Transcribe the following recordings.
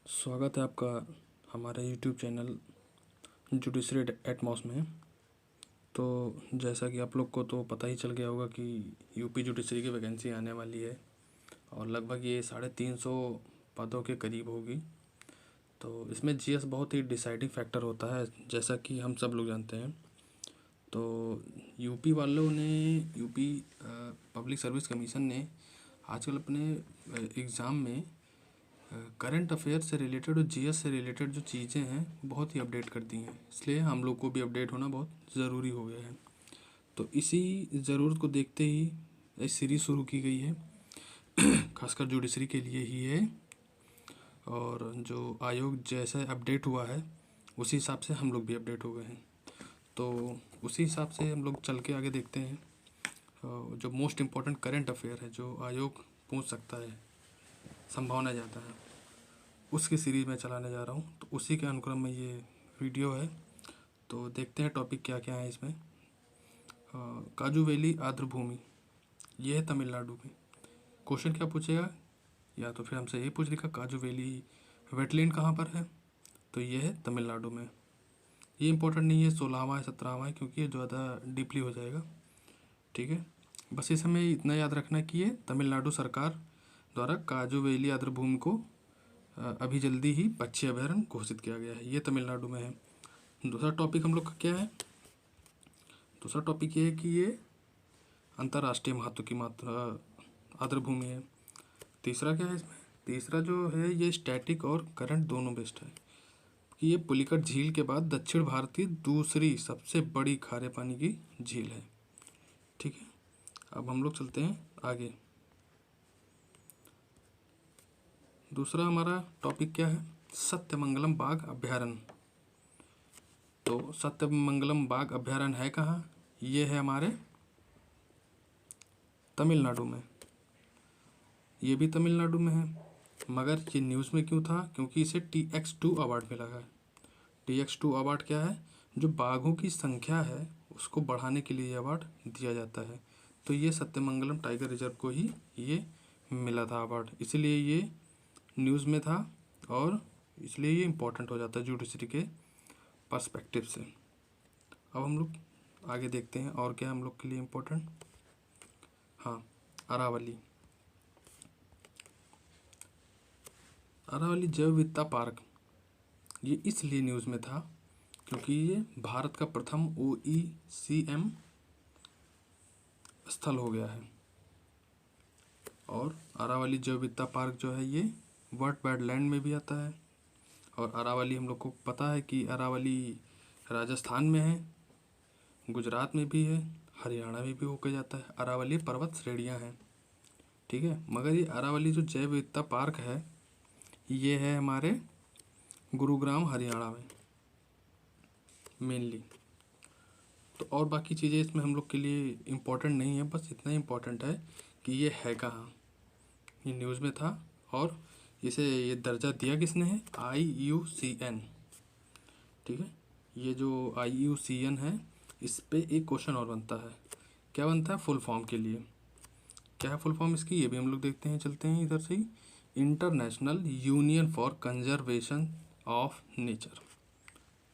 स्वागत है आपका हमारे यूट्यूब चैनल जुडिशरी एटमॉस में। तो जैसा कि आप लोग को तो पता ही चल गया होगा कि यूपी जुडिशरी की वैकेंसी आने वाली है और लगभग ये 350 पदों के करीब होगी। तो इसमें जीएस बहुत ही डिसाइडिंग फैक्टर होता है, जैसा कि हम सब लोग जानते हैं। तो यूपी वालों ने यूपी पब्लिक सर्विस कमीशन ने आजकल अपने एग्ज़ाम में करंट अफेयर से रिलेटेड और जीएस से रिलेटेड जो चीज़ें हैं बहुत ही अपडेट कर दी हैं, इसलिए हम लोग को भी अपडेट होना बहुत ज़रूरी हो गया है। तो इसी ज़रूरत को देखते ही एक सीरीज़ शुरू की गई है, खासकर जुडिशरी के लिए ही है। और जो आयोग जैसे अपडेट हुआ है उसी हिसाब से हम लोग भी अपडेट हो गए हैं। तो उसी हिसाब से हम लोग चल के आगे देखते हैं जो मोस्ट इम्पॉर्टेंट करंट अफेयर है जो आयोग पूछ सकता है, संभावना ज़्यादा है, उसकी सीरीज़ में चलाने जा रहा हूँ। तो उसी के अनुक्रम में ये वीडियो है। तो देखते हैं टॉपिक क्या क्या है इसमें। काजू वैली आर्द्र भूमि, ये है तमिलनाडु में। क्वेश्चन क्या पूछेगा, या तो फिर हमसे ये पूछ देगा काजू वैली वेटलैंड कहाँ पर है, तो ये है तमिलनाडु में। ये इंपॉर्टेंट नहीं है, 16वां है 17वां है, क्योंकि ये ज़्यादा डीपली हो जाएगा। ठीक है, बस इस समय इतना याद रखना कि ये तमिलनाडु सरकार द्वारा काजू वैली आर्द्र भूमि को अभी जल्दी ही पक्षी अभयारण्य घोषित किया गया है। ये तमिलनाडु में है। दूसरा टॉपिक हम लोग का क्या है, दूसरा टॉपिक ये है कि ये अंतर्राष्ट्रीय महत्व की मात्रा आर्द्र भूमि है। तीसरा क्या है इसमें, तीसरा जो है ये स्टैटिक और करंट दोनों बेस्ड है कि ये पुलिकट झील के बाद दक्षिण भारत की दूसरी सबसे बड़ी खारे पानी की झील है। ठीक है, अब हम लोग चलते हैं आगे। दूसरा हमारा टॉपिक क्या है, सत्यमंगलम बाघ अभयारण्य। तो सत्यमंगलम बाघ अभयारण्य है कहाँ, ये है हमारे तमिलनाडु में। ये भी तमिलनाडु में है, मगर ये न्यूज़ में क्यों था, क्योंकि इसे TX2 अवार्ड मिला है। TX2 अवार्ड क्या है, जो बाघों की संख्या है उसको बढ़ाने के लिए अवार्ड दिया जाता है। तो ये सत्यमंगलम टाइगर रिजर्व को ही ये मिला था अवार्ड, इसलिए ये न्यूज़ में था और इसलिए ये इम्पोर्टेंट हो जाता है जुडिशरी के पर्सपेक्टिव से। अब हम लोग आगे देखते हैं और क्या हम लोग के लिए इम्पोर्टेंट। हाँ, अरावली। अरावली जैव विविधता पार्क, ये इसलिए न्यूज़ में था क्योंकि ये भारत का प्रथम OECM स्थल हो गया है। और अरावली जैव विविधता पार्क जो है ये वर्ल्ड वाइडलैंड में भी आता है। और अरावली हम लोग को पता है कि अरावली राजस्थान में है, गुजरात में भी है, हरियाणा में भी होकर जाता है। अरावली पर्वत श्रेणियाँ हैं। ठीक है, मगर ये अरावली जो जैव विविधता पार्क है ये है हमारे गुरुग्राम हरियाणा में मेनली। तो और बाकी चीज़ें इसमें हम लोग के लिए इम्पोर्टेंट नहीं है, बस इतना ही इम्पोर्टेंट है कि ये है कहाँ, ये न्यूज़ में था और इसे ये दर्जा दिया किसने है, IUCN। ठीक है, ये जो IUCN है इस पे एक क्वेश्चन और बनता है, क्या बनता है फुल फॉर्म के लिए, क्या है फुल फॉर्म इसकी, ये भी हम लोग देखते हैं। चलते हैं इधर से ही, International Union for Conservation of Nature.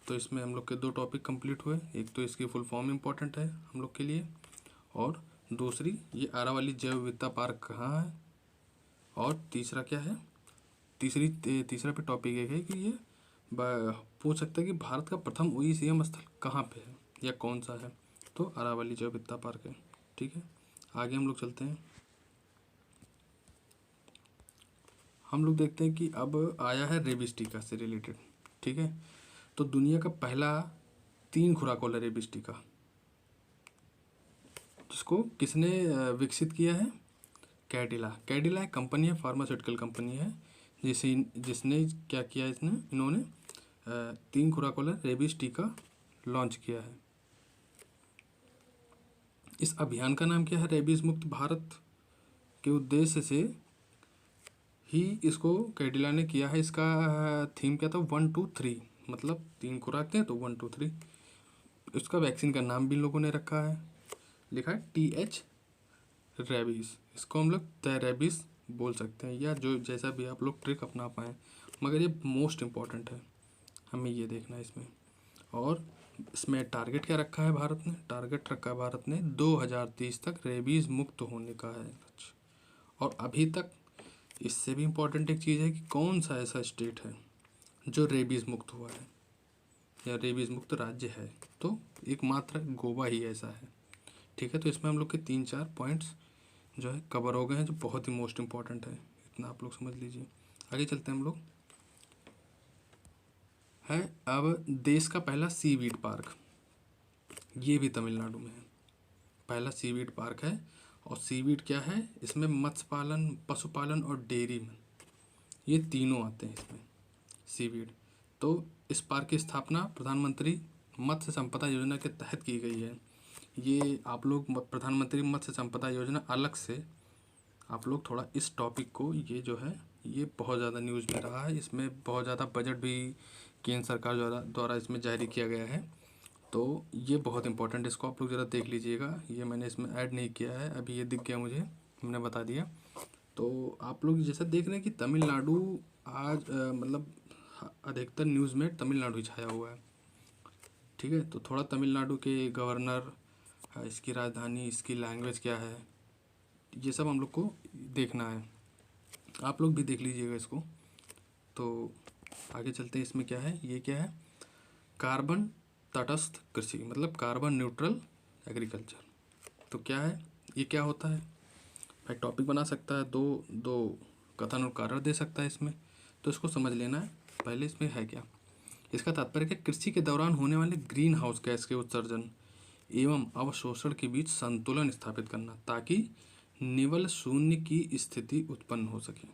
तो इसमें हम लोग के दो टॉपिक कंप्लीट हुए, एक तो इसकी फुल फॉर्म इम्पोर्टेंट है हम लोग के लिए, और दूसरी ये अरावली जैव विविधता पार्क कहाँ है, और तीसरा क्या है, तीसरा पे टॉपिक एक है कि ये पूछ सकता है कि भारत का प्रथम OECM स्थल कहाँ पे है या कौन सा है, तो अरावली जैव विविधता पार्क है। ठीक है, आगे हम लोग चलते हैं। हम लोग देखते हैं कि अब आया है रेबीज टीका से रिलेटेड। ठीक है, तो दुनिया का पहला 3 खुराक वाला रेबीज टीका जिसको किसने विकसित किया है, कैडिला एक कंपनी है, फार्मास्यूटिकल कंपनी है, जिसने क्या किया, इन्होंने 3 खुराक वाला रेबीज टीका लॉन्च किया है। इस अभियान का नाम क्या है, रेबीज मुक्त भारत के उद्देश्य से ही इसको कैडिला ने किया है। इसका थीम क्या था, 1 2 3, मतलब 3 खुराक थे तो 1 2 3। उसका वैक्सीन का नाम भी लोगों ने रखा है, लिखा है TH रेबीज। इसको हम लोग रेबीज बोल सकते हैं, या जो जैसा भी आप लोग ट्रिक अपना पाएँ, मगर ये मोस्ट इम्पॉर्टेंट है, हमें ये देखना है इसमें। और इसमें टारगेट क्या रखा है भारत ने? टारगेट रखा है भारत ने 2030 तक रेबीज़ मुक्त होने का है लक्ष्य। और अभी तक इससे भी इम्पोर्टेंट एक चीज़ है कि कौन सा ऐसा स्टेट है जो रेबीज़ मुक्त हुआ है या रेबीज़ मुक्त राज्य है, तो एकमात्र गोवा ही ऐसा है। ठीक है, तो इसमें हम लोग के 3-4 पॉइंट्स जो है कवर हो गए हैं, जो बहुत ही मोस्ट इम्पॉर्टेंट है, इतना आप लोग समझ लीजिए। आगे चलते हैं हम लोग। है अब देश का पहला सीवीड पार्क, ये भी तमिलनाडु में है। पहला सीवीड पार्क है। और सीवीड क्या है? इसमें मत्स्य पालन, पशुपालन और डेयरी में ये तीनों आते हैं इसमें, सीवीड। तो इस पार्क की स्थापना प्रधानमंत्री मत्स्य संपदा योजना के तहत की गई है। ये आप लोग प्रधानमंत्री मत्स्य संपदा योजना अलग से आप लोग थोड़ा इस टॉपिक को, ये जो है ये बहुत ज़्यादा न्यूज़ में रहा है, इसमें बहुत ज़्यादा बजट भी केंद्र सरकार द्वारा इसमें जारी किया गया है। तो ये बहुत इंपॉर्टेंट, इसको आप लोग ज़रा देख लीजिएगा। ये मैंने इसमें ऐड नहीं किया है, अभी ये दिख गया मुझे, हमने बता दिया। तो आप लोग जैसा देख रहे हैं कि तमिलनाडु आज मतलब अधिकतर न्यूज़ में तमिलनाडु ही छाया हुआ है। ठीक है, तो थोड़ा तमिलनाडु के गवर्नर, इसकी राजधानी, इसकी लैंग्वेज क्या है, ये सब हम लोग को देखना है। आप लोग भी देख लीजिएगा इसको। तो आगे चलते हैं, इसमें क्या है, ये क्या है? कार्बन तटस्थ कृषि, मतलब कार्बन न्यूट्रल एग्रीकल्चर। तो क्या है ये, क्या होता है भाई? टॉपिक बना सकता है, दो कथन और कारण दे सकता है इसमें, तो इसको समझ लेना है पहले। इसमें है क्या? इसका तात्पर्य है कृषि के दौरान होने वाले ग्रीन हाउस गैस के उत्सर्जन एवं अवशोषण के बीच संतुलन स्थापित करना, ताकि निवल शून्य की स्थिति उत्पन्न हो सके।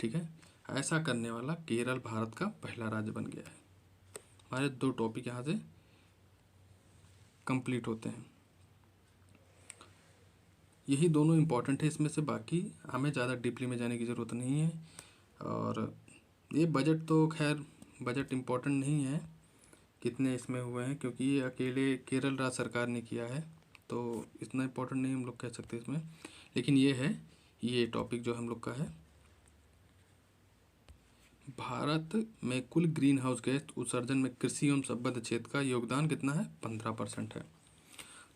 ठीक है, ऐसा करने वाला केरल भारत का पहला राज्य बन गया है। हमारे 2 टॉपिक यहाँ से कंप्लीट होते हैं। यही दोनों इम्पॉर्टेंट है इसमें से, बाकी हमें ज़्यादा डीपली में जाने की ज़रूरत नहीं है। और ये बजट तो खैर बजट इम्पॉर्टेंट नहीं है कितने इसमें हुए हैं, क्योंकि ये अकेले केरल राज्य सरकार ने किया है, तो इतना इम्पोर्टेंट नहीं हम लोग कह सकते इसमें। लेकिन ये है, ये टॉपिक जो हम लोग का है, भारत में कुल ग्रीन हाउस गैस उत्सर्जन में कृषि एवं संबद्ध क्षेत्र का योगदान कितना है? 15% है।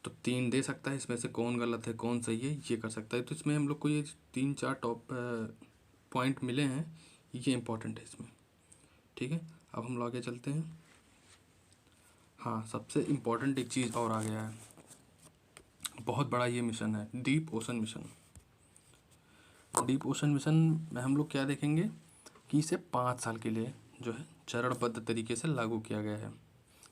तो 3 दे सकता है, इसमें से कौन गलत है कौन सही है ये कर सकता है। तो इसमें हम लोग को ये 3-4 टॉप पॉइंट मिले हैं, ये इंपॉर्टेंट है इसमें। ठीक है, अब हम लोग आगे चलते हैं। हाँ, सबसे इम्पोर्टेंट एक चीज़ और आ गया है, बहुत बड़ा ये मिशन है, deep ocean mission. Deep ocean mission में हम लोग क्या देखेंगे कि इसे 5 साल के लिए जो है चरणबद्ध तरीके से लागू किया गया है।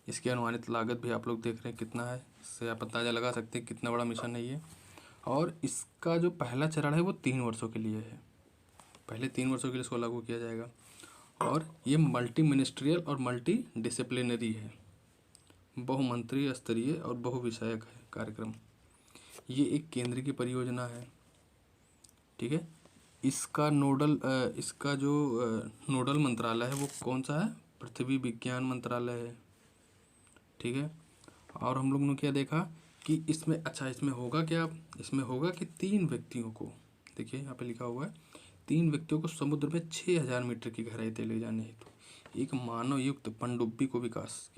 इसकी अनुमानित लागत भी आप लोग देख रहे हैं कितना है, इससे आप अंदाज़ा लगा सकते हैं कितना बड़ा मिशन है ये। और इसका जो पहला चरण है वो 3 वर्षों के लिए है, पहले 3 वर्षों के लिए इसको लागू किया जाएगा। और ये मल्टी मिनिस्ट्रियल और मल्टी डिसिप्लिनरी है, बहुमंत्रीय स्तरीय और बहुविषयक है कार्यक्रम। ये एक केंद्र की परियोजना है। ठीक है, इसका जो नोडल मंत्रालय है वो कौन सा है? पृथ्वी विज्ञान मंत्रालय है। ठीक है, और हम लोग ने क्या देखा कि इसमें, अच्छा इसमें होगा क्या? इसमें होगा कि 3 व्यक्तियों को, देखिए यहाँ पे लिखा हुआ है, 3 व्यक्तियों को समुद्र में 6000 मीटर की गहराई तक ले जाने हेतु एक मानव युक्त पनडुब्बी को विकास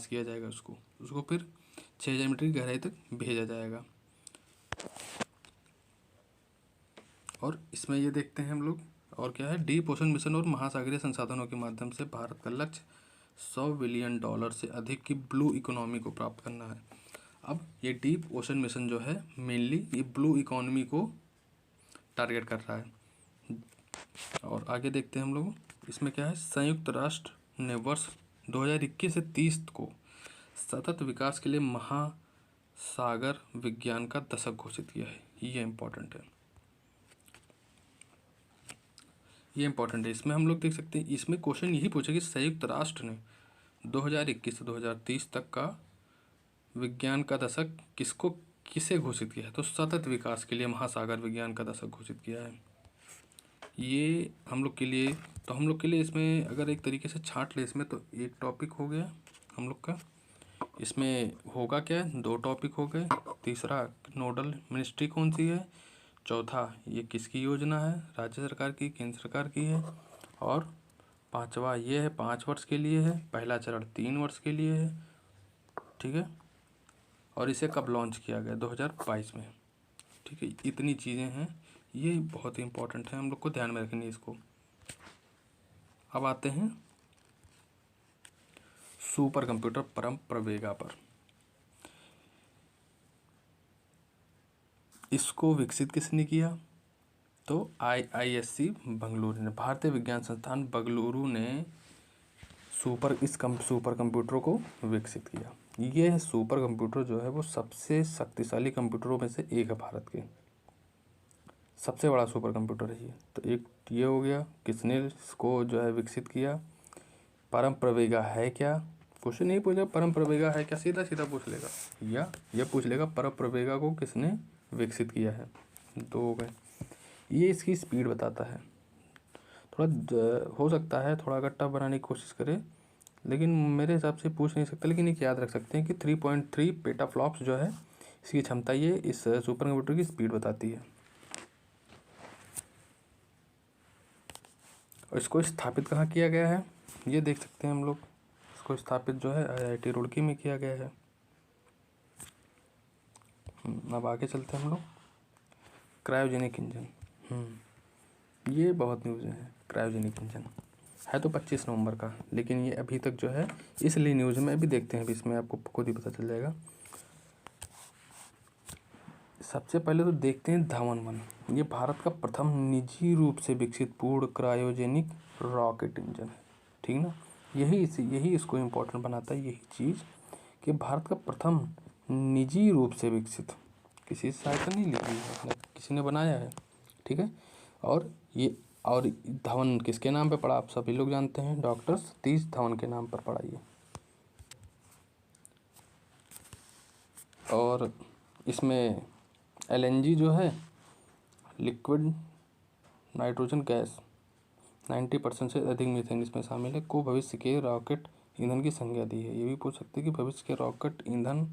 किया जाएगा। उसको फिर 6000 मीटर की गहराई तक भेजा जाएगा। और इसमें ये देखते हैं हम लोग, और क्या है, डीप ओशन मिशन और महासागरीय संसाधनों के माध्यम से भारत का लक्ष्य $100 बिलियन से अधिक की ब्लू इकोनॉमी को प्राप्त करना है। अब ये डीप ओशन मिशन जो है मेनली ये ब्लू इकोनॉमी को टारगेट कर रहा है। और आगे देखते हैं हम लोग, इसमें क्या है, संयुक्त राष्ट्र ने वर्ष 2021 से 30 को सतत विकास के लिए महासागर विज्ञान का दशक घोषित किया है। ये इम्पोर्टेंट है, ये इंपॉर्टेंट है। इसमें हम लोग देख सकते हैं, इसमें क्वेश्चन यही पूछे कि संयुक्त राष्ट्र ने 2021 से 2030 तक का विज्ञान का दशक किसे घोषित किया है? तो सतत विकास के लिए महासागर विज्ञान का दशक घोषित किया है। ये हम लोग के लिए, तो हम लोग के लिए इसमें अगर एक तरीके से छांट ले इसमें, तो एक टॉपिक हो गया हम लोग का। इसमें होगा क्या, 2 टॉपिक हो गए। तीसरा, नोडल मिनिस्ट्री कौन सी है। चौथा, ये किसकी योजना है, राज्य सरकार की, केंद्र सरकार की है। और पांचवा ये है 5 वर्ष के लिए है, पहला चरण 3 वर्ष के लिए है, ठीक है। और इसे कब लॉन्च किया गया? 2022 में, ठीक है। इतनी चीज़ें हैं, ये बहुत ही इम्पोर्टेंट है, हम लोग को ध्यान में रखनी है इसको। अब आते हैं सुपर कंप्यूटर परम प्रवेगा पर। इसको विकसित किसने किया? तो IISc बेंगलुरु ने, भारतीय विज्ञान संस्थान बेंगलुरु ने सुपर कंप्यूटर को विकसित किया। ये सुपर कंप्यूटर जो है वो सबसे शक्तिशाली कंप्यूटरों में से एक है, भारत के सबसे बड़ा सुपर कंप्यूटर है ये। तो एक ये हो गया, किसने इसको जो है विकसित किया। परम प्रवेगा है क्या? क्वेश्चन नहीं पूछेगा परम प्रवेगा है क्या, सीधा सीधा पूछ लेगा, या ये पूछ लेगा परम प्रवेगा को किसने विकसित किया है। दो हो गए। ये इसकी स्पीड बताता है। थोड़ा हो सकता है थोड़ा अगर टफ बनाने की कोशिश करे, लेकिन मेरे हिसाब से पूछ नहीं सकता, लेकिन एक याद रख सकते हैं कि 3.3 पेटाफ्लॉप्स जो है इसकी क्षमता, ये इस सुपर कंप्यूटर की स्पीड बताती है। और इसको स्थापित कहाँ किया गया है ये देख सकते हैं हम लोग। इसको स्थापित जो है IIT रुड़की में किया गया है। अब आगे चलते हैं हम लोग। क्रायोजेनिक इंजन, ये बहुत न्यूज़ है। क्रायोजेनिक इंजन है तो 25 नवंबर का, लेकिन ये अभी तक जो है इसलिए न्यूज़ में अभी देखते हैं, अभी इसमें आपको खुद ही पता चल जाएगा। सबसे पहले तो देखते हैं धवन-1। ये भारत का प्रथम निजी रूप से विकसित पूर्ण क्रायोजेनिक रॉकेट इंजन है, ठीक ना। यही इसको इम्पोर्टेंट बनाता है, यही चीज़ कि भारत का प्रथम निजी रूप से विकसित, किसी से सहायता नहीं ली गई है, किसी ने बनाया है, ठीक है। और धवन किसके नाम पे पड़ा? आप सभी लोग जानते हैं, डॉक्टर सतीश धवन के नाम पर पड़ा ये। और इसमें LNG जो है, लिक्विड नाइट्रोजन गैस, 90% से अधिक मीथेन इसमें शामिल है, को भविष्य के रॉकेट ईंधन की संज्ञा दी है। ये भी पूछ सकते हैं कि भविष्य के रॉकेट ईंधन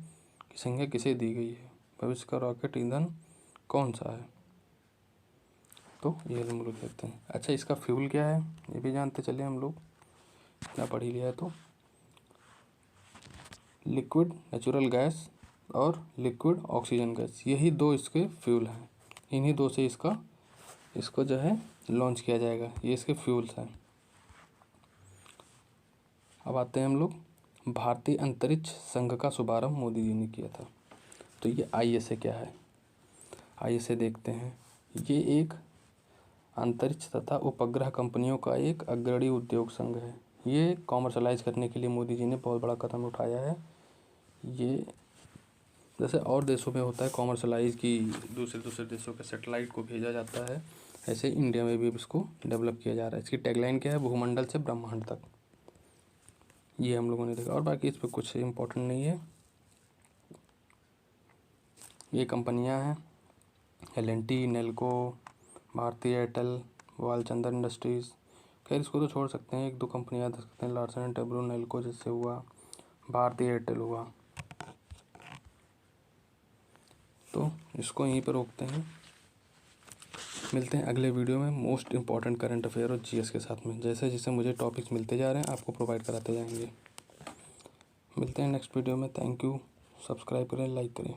की संज्ञा किसे दी गई है, भविष्य का रॉकेट ईंधन कौन सा है, तो ये हम लोग देखते हैं। अच्छा, इसका फ्यूल क्या है ये भी जानते चले हम लोग, इतना पढ़ ही लिया है तो। लिक्विड नेचुरल गैस और लिक्विड ऑक्सीजन गैस, यही दो इसके फ्यूल हैं। इन्हीं दो से इसको जो है लॉन्च किया जाएगा, ये इसके फ्यूल्स हैं। अब आते हैं हम लोग, भारतीय अंतरिक्ष संघ का शुभारंभ मोदी जी ने किया था। तो ये ISA क्या है, ISA देखते हैं। ये एक अंतरिक्ष तथा उपग्रह कंपनियों का एक अग्रणी उद्योग संघ है। ये कॉमर्शलाइज करने के लिए मोदी जी ने बहुत बड़ा कदम उठाया है। ये जैसे और देशों में होता है कॉमर्शलाइज की, दूसरे देशों के सैटेलाइट को भेजा जाता है, ऐसे इंडिया में भी इसको डेवलप किया जा रहा है। इसकी टैगलाइन क्या है? भूमंडल से ब्रह्मांड तक। ये हम लोगों ने देखा, और बाकी इस पर कुछ इम्पोर्टेंट नहीं है। ये कंपनियां हैं L&T, Nelco, Bharti Airtel, Walchandnagar Industries. खैर इसको तो छोड़ सकते हैं, एक दो कंपनियां याद रख सकते हैं, लार्सन एंड टब्रो, नेल्को जैसे हुआ, भारती एयरटेल हुआ। तो इसको यहीं पर रोकते हैं, मिलते हैं अगले वीडियो में मोस्ट इम्पॉर्टेंट करंट अफेयर और GS के साथ में। जैसे जैसे मुझे टॉपिक्स मिलते जा रहे हैं आपको प्रोवाइड कराते जाएंगे। मिलते हैं नेक्स्ट वीडियो में। थैंक यू, सब्सक्राइब करें, लाइक करें।